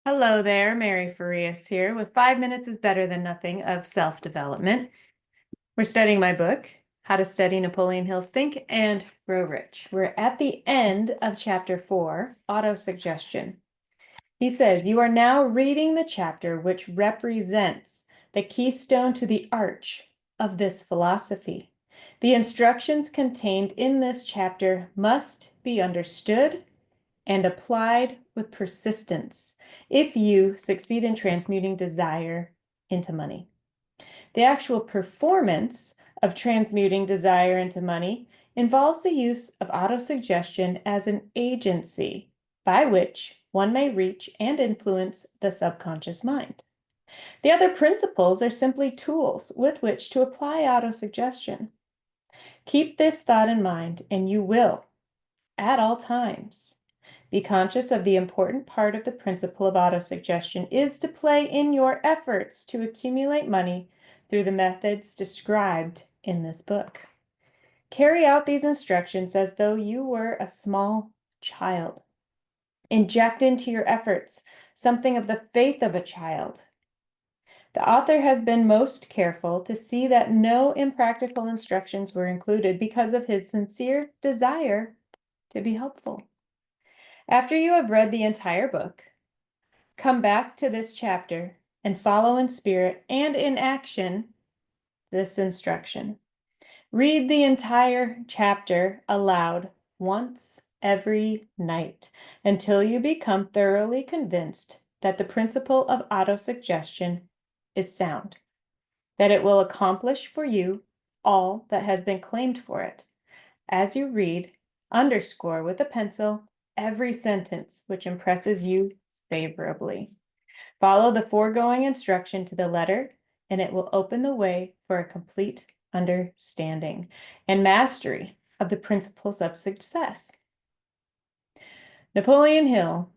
Hello there, Mary Farias here with 5 minutes is Better Than Nothing of Self-Development. We're studying my book, How to Study Napoleon Hill's Think and Grow Rich. We're at the end of chapter 4, Autosuggestion. He says, you are now reading the chapter which represents the keystone to the arch of this philosophy. The instructions contained in this chapter must be understood and applied with persistence if you succeed in transmuting desire into money. The actual performance of transmuting desire into money involves the use of autosuggestion as an agency by which one may reach and influence the subconscious mind. The other principles are simply tools with which to apply autosuggestion. Keep this thought in mind, and you will, at all times, be conscious of the important part of the principle of autosuggestion is to play in your efforts to accumulate money through the methods described in this book. Carry out these instructions as though you were a small child. Inject into your efforts something of the faith of a child. The author has been most careful to see that no impractical instructions were included because of his sincere desire to be helpful. After you have read the entire book, come back to this chapter and follow in spirit and in action this instruction. Read the entire chapter aloud once every night until you become thoroughly convinced that the principle of autosuggestion is sound, that it will accomplish for you all that has been claimed for it. As you read, underscore with a pencil every sentence which impresses you favorably. Follow the foregoing instruction to the letter, and it will open the way for a complete understanding and mastery of the principles of success. Napoleon Hill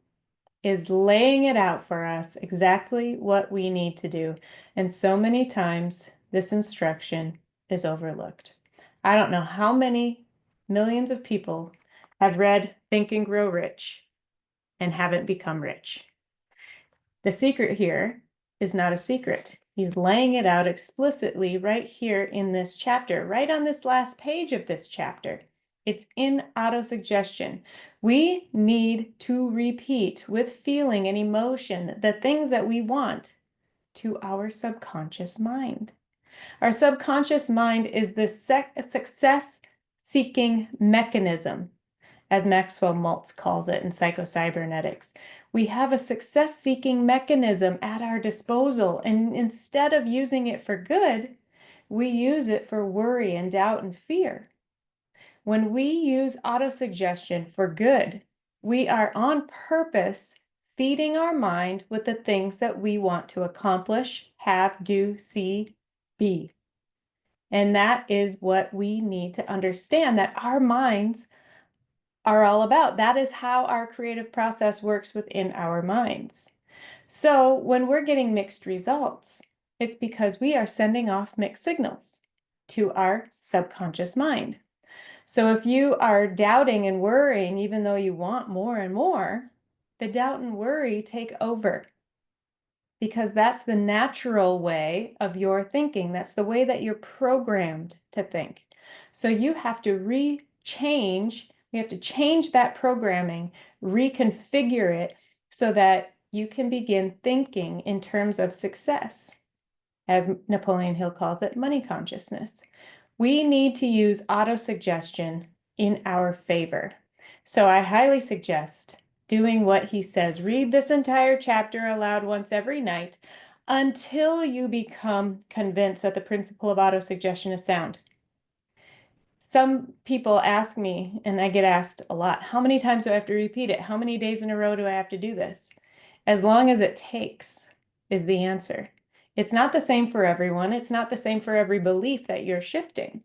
is laying it out for us exactly what we need to do, and so many times this instruction is overlooked. I don't know how many millions of people have read Think and Grow Rich and haven't become rich. The secret here is not a secret. He's laying it out explicitly right here in this chapter, right on this last page of this chapter. It's in autosuggestion. We need to repeat with feeling and emotion the things that we want to our subconscious mind. Our subconscious mind is the success-seeking mechanism, as Maxwell Maltz calls it in psychocybernetics. We have a success-seeking mechanism at our disposal, and instead of using it for good, we use it for worry and doubt and fear. When we use autosuggestion for good, we are on purpose feeding our mind with the things that we want to accomplish, have, do, see, be. And that is what we need to understand, that our minds are all about. That is how our creative process works within our minds. So when we're getting mixed results, it's because we are sending off mixed signals to our subconscious mind. So if you are doubting and worrying, even though you want more and more, the doubt and worry take over, because that's the natural way of your thinking. That's the way that you're programmed to think. So you have to change that programming, reconfigure it so that you can begin thinking in terms of success, as Napoleon Hill calls it, money consciousness. We need to use autosuggestion in our favor. So I highly suggest doing what he says. Read this entire chapter aloud once every night until you become convinced that the principle of autosuggestion is sound. Some people ask me, and I get asked a lot, how many times do I have to repeat it? How many days in a row do I have to do this? As long as it takes is the answer. It's not the same for everyone. It's not the same for every belief that you're shifting.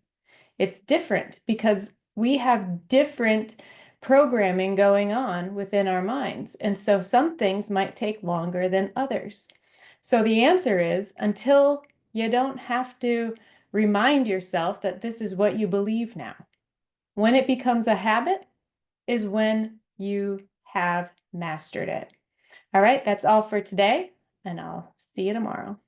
It's different because we have different programming going on within our minds. And so some things might take longer than others. So the answer is, until you don't have to remind yourself that this is what you believe now. When it becomes a habit is when you have mastered it. All right, that's all for today, and I'll see you tomorrow.